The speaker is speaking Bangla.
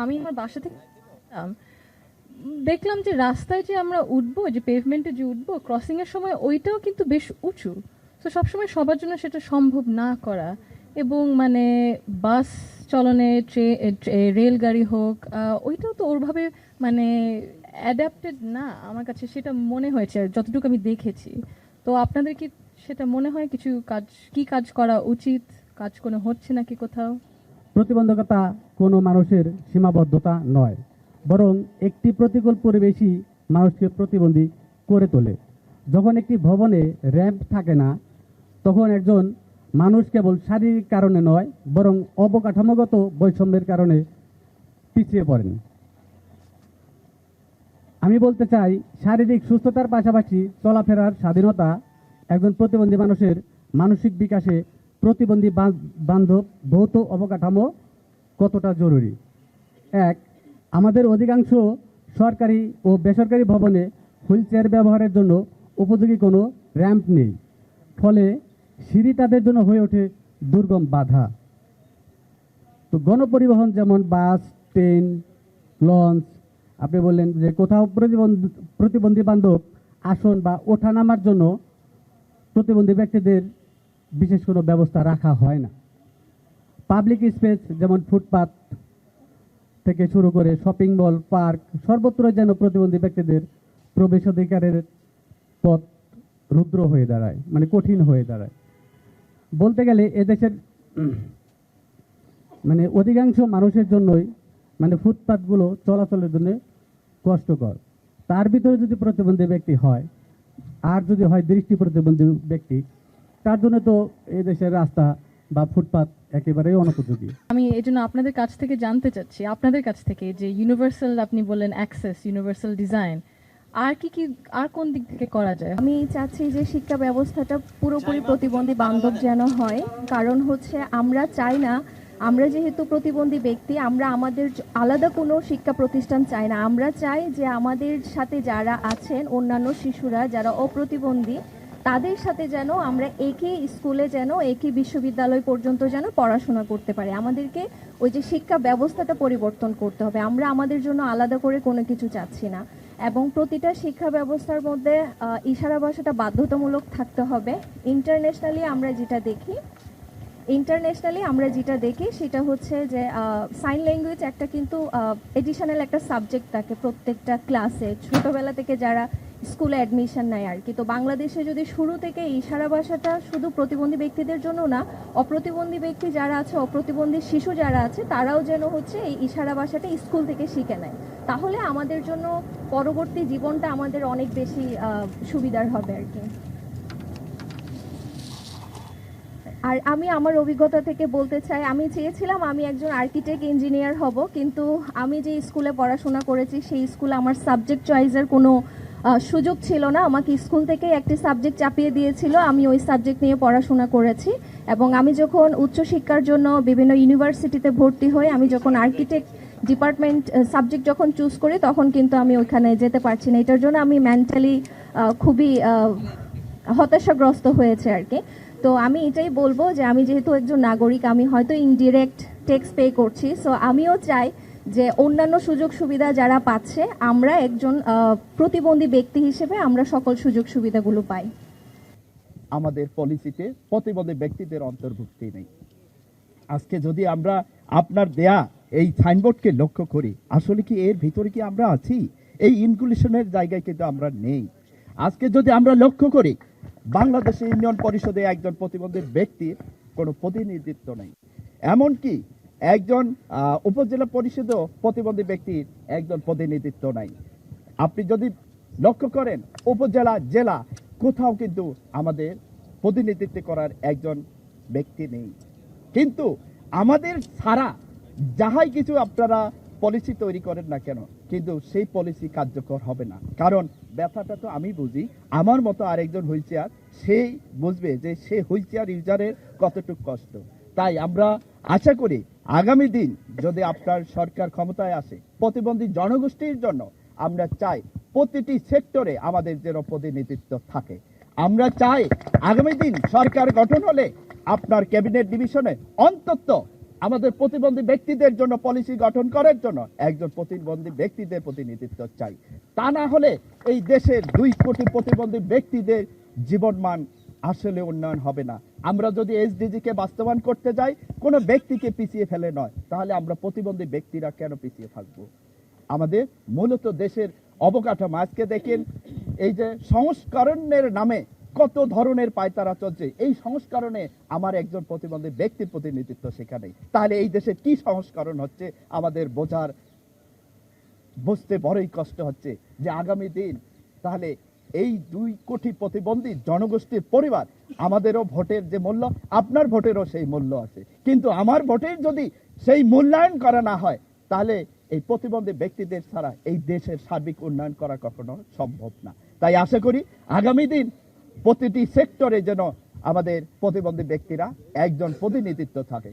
আমি আমার বাসা থেকে দেখলাম যে রাস্তায় যে আমরা উঠবো, যে পেভমেন্টে যে উঠবো ক্রসিং এর সময়, ওইটাও কিন্তু বেশ উঁচু। তো সবসময় সবার জন্য সেটা সম্ভব না করা, এবং মানে বাস চলনে, রেলগাড়ি হোক, ওইটাও তো ওরভাবে মানে অ্যাডাপ্টেড না আমার কাছে, সেটা মনে হয়েছে যতটুকু আমি দেখেছি। তো আপনাদের কি সেটা মনে হয় কিছু কাজ, কি কাজ করা উচিত, কাজ কোনো হচ্ছে নাকি কোথাও? প্রতিবন্ধকতা কোনো মানুষের সীমাবদ্ধতা নয়, বরং একটি প্রতিকূল পরিবেশই মানুষকে প্রতিবন্ধী করে তোলে। যখন একটি ভবনে র্যাম্প থাকে না, তখন একজন মানুষ কেবল শারীরিক কারণে নয়, বরং অবকাঠামোগত বৈষম্যের কারণে পিছিয়ে পড়েন। আমি বলতে চাই, শারীরিক সুস্থতার পাশাপাশি চলাফেরার স্বাধীনতা একজন প্রতিবন্ধী মানুষের মানসিক বিকাশে প্রতিবন্ধী বান্ধব ভৌত অবকাঠামো কতটা জরুরি। এক, আমাদের অধিকাংশ সরকারি ও বেসরকারি ভবনে হুইলচেয়ার ব্যবহারের জন্য উপযোগী কোনো র্যাম্প নেই, ফলে সিঁড়ি তাদের জন্য হয়ে ওঠে দুর্গম বাধা। তো গণপরিবহন যেমন বাস, ট্রেন, লঞ্চ, আপনি বললেন যে কোথাও প্রতিবন্ধী বান্ধব আসন বা ওঠানামার জন্য প্রতিবন্ধী ব্যক্তিদের বিশেষ কোনো ব্যবস্থা রাখা হয় না। পাবলিক স্পেস যেমন ফুটপাত থেকে শুরু করে শপিং মল, পার্ক, সর্বত্র যেন প্রতিবন্ধী ব্যক্তিদের প্রবেশাধিকারের পথ রুদ্র হয়ে দাঁড়ায়, মানে কঠিন হয়ে দাঁড়ায়। বলতে গেলে এদেশের মানে অধিকাংশ মানুষের জন্যই মানে ফুটপাতগুলো চলাচলের জন্য কষ্টকর। তার ভিতরে যদি প্রতিবন্ধী ব্যক্তি হয়, আর যদি হয় দৃষ্টি প্রতিবন্ধী ব্যক্তি, তার জন্য তো এই দেশের রাস্তা বা ফুটপাত একেবারেই অনুপযোগী। আমি এই জন্য আপনাদের কাছ থেকে জানতে চাচ্ছি, আপনাদের কাছ থেকে, যে ইউনিভার্সাল আপনি বললেন অ্যাক্সেস, ইউনিভার্সাল ডিজাইন, আর কি কি, আর কোন দিক থেকে করা যায়? আমি চাচ্ছি যে শিক্ষা ব্যবস্থাটা পুরোপুরি প্রতিবন্ধী বান্ধব যেন হয়। কারণ হচ্ছে আমরা চাই না, আমরা যেহেতু প্রতিবন্ধী ব্যক্তি, আমরা আমাদের আলাদা কোনো শিক্ষা প্রতিষ্ঠান চাই না। আমরা চাই যে আমাদের সাথে যারা আছেন অন্যান্য শিশুরা যারা অপ্রতিবন্ধী, তাদের সাথে যেন আমরা একই স্কুলে, যেন একই বিশ্ববিদ্যালয় পর্যন্ত যেন পড়াশোনা করতে পারি। আমাদেরকে ওই যে শিক্ষা ব্যবস্থাটা পরিবর্তন করতে হবে। আমরা আমাদের জন্য আলাদা করে কোনো কিছু চাচ্ছি না। এবং প্রতিটা শিক্ষা ব্যবস্থার মধ্যে ইশারা ভাষাটা বাধ্যতামূলক থাকতে হবে। ইন্টারন্যাশনালি আমরা যেটা দেখি সেটা হচ্ছে যে সাইন ল্যাঙ্গুয়েজ একটা কিন্তু এডিশনাল একটা সাবজেক্ট থাকে প্রত্যেকটা ক্লাসে, ছোটোবেলা থেকে যারা স্কুলে অ্যাডমিশন নেয় আর কি। তো বাংলাদেশে যদি শুরু থেকে ইশারা ভাষাটা শুধু প্রতিবন্ধী ব্যক্তিদের জন্য না, অপ্রতিবন্ধী ব্যক্তি যারা আছে, অপ্রতিবন্ধী শিশু যারা আছে, তারাও যেন হচ্ছে এই ইশারা ভাষাটা স্কুল থেকে শিখে নেয়, তাহলে আমাদের জন্য পরবর্তী জীবনটা আমাদের অনেক বেশি সুবিধার হবে আর কি। আর আমি আমার অভিজ্ঞতা থেকে বলতে চাই, আমি চেয়েছিলাম আমি একজন আর্কিটেক্ট ইঞ্জিনিয়ার হব, কিন্তু আমি যে স্কুলে পড়াশোনা করেছি সেই স্কুলে আমার সাবজেক্ট চয়েসের কোনো সুযোগ ছিল না। আমাকে স্কুল থেকে একটি সাবজেক্ট চাপিয়ে দিয়েছিল, আমি ওই সাবজেক্ট নিয়ে পড়াশোনা করেছি। এবং আমি যখন উচ্চশিক্ষার জন্য বিভিন্ন ইউনিভার্সিটিতে ভর্তি হই, আমি যখন আর্কিটেক্ট ডিপার্টমেন্ট সাবজেক্ট যখন চুজ করি, তখন কিন্তু আমি ওইখানে যেতে পারছি না। এটার জন্য আমি মেন্টালি খুবই হতাশাগ্রস্ত হয়েছে আর কি। তো আমি এটাই বলবো যে আমি যেহেতু একজন নাগরিক, আমি হয়তো ইনডিরেক্ট ট্যাক্স পে করছি, সো আমিও চাই যে অন্যান্য সুযোগ সুবিধা যারা পাচ্ছে, আমরা একজন প্রতিবন্ধী ব্যক্তি হিসেবে আমরা সকল সুযোগ সুবিধাগুলো পাই। আমাদের পলিসিতে প্রতিবন্ধী ব্যক্তিদের অন্তর্ভুক্তি নেই। আজকে যদি আমরা আপনার দেয়া এই সাইনবোর্ডকে লক্ষ্য করি, আসলে কি এর ভিতরে কি আমরা আছি? এই ইনক্লুশনের জায়গায় কিন্তু আমরা নেই। আজকে যদি আমরা লক্ষ্য করি, বাংলাদেশের ইউনিয়ন পরিষদে একজন প্রতিবন্ধী ব্যক্তির কোনো প্রতিনিধিত্ব নেই। এমনকি একজন উপজেলা পরিষদেও প্রতিবন্ধী ব্যক্তির একজন প্রতিনিধিত্ব নাই। আপনি যদি লক্ষ্য করেন, উপজেলা, জেলা, কোথাও কিন্তু আমাদের প্রতিনিধিত্ব করার একজন ব্যক্তি নেই। কিন্তু আমাদের ছাড়া যাহাই কিছু আপনারা পলিসি তৈরি করেন না কেন, কিন্তু সেই পলিসি কার্যকর হবে না। কারণ ব্যথাটা তো আমি বুঝি, আমার মতো আরেকজন হুইলচেয়ার সেই বুঝবে যে সে হুইলচেয়ার ইউজারের কতটুকু কষ্ট। তাই আমরা আশা করি আগামী দিন যদি আপনার সরকার ক্ষমতায় আসে, প্রতিবন্ধী জনগোষ্ঠীর জন্য আমরা চাই প্রতিটি সেক্টরে আমাদের যেন প্রতিনিধিত্ব থাকে। আমরা চাই আগামী দিন সরকার গঠন হলে আপনার ক্যাবিনেট ডিভিশনে অন্তত আমাদের প্রতিবন্ধী ব্যক্তিদের জন্য পলিসি গঠন করার জন্য একজন প্রতিবন্ধী ব্যক্তিদের প্রতিনিধিত্ব চাই। তা না হলে এই দেশের 2 কোটি প্রতিবন্ধী ব্যক্তিদের জীবনমান আসলে উন্নয়ন হবে না। আমরা যদি এসডিজি কে বাস্তবায়ন করতে যাই কোনো ব্যক্তিকে পিছিয়ে ফেলে নয়, তাহলে আমরা প্রতিবন্ধী ব্যক্তিরা কেন পিছিয়ে থাকবো? আমাদের মূলত দেশের অবকাঠামো আজকে দেখেন, এই যে সংস্করণের নামে কত ধরনের পায়তারা চলছে, এই সংস্করণে আমার একজন প্রতিবন্ধী ব্যক্তির প্রতিনিধিত্ব সেখানে, তাহলে এই দেশে কি সংস্করণ হচ্ছে আমাদের বুঝতে বড়ই কষ্ট হচ্ছে যে আগামী দিন তাহলে এই 2 কোটি প্রতিবন্ধী জনগোষ্ঠীর পরিবার, আমাদেরও ভোটের যে মূল্য, আপনার ভোটেরও সেই মূল্য আছে, কিন্তু আমার ভোটের যদি সেই মূল্যায়ন করা না হয় তাহলে এই প্রতিবন্ধী ব্যক্তিদের ছাড়া এই দেশের সার্বিক উন্নয়ন করা কখনো সম্ভব না। তাই আশা করি আগামী দিন প্রতিটি সেক্টরে যেন আমাদের প্রতিবন্ধী ব্যক্তিরা একজন প্রতিনিধিত্ব থাকে।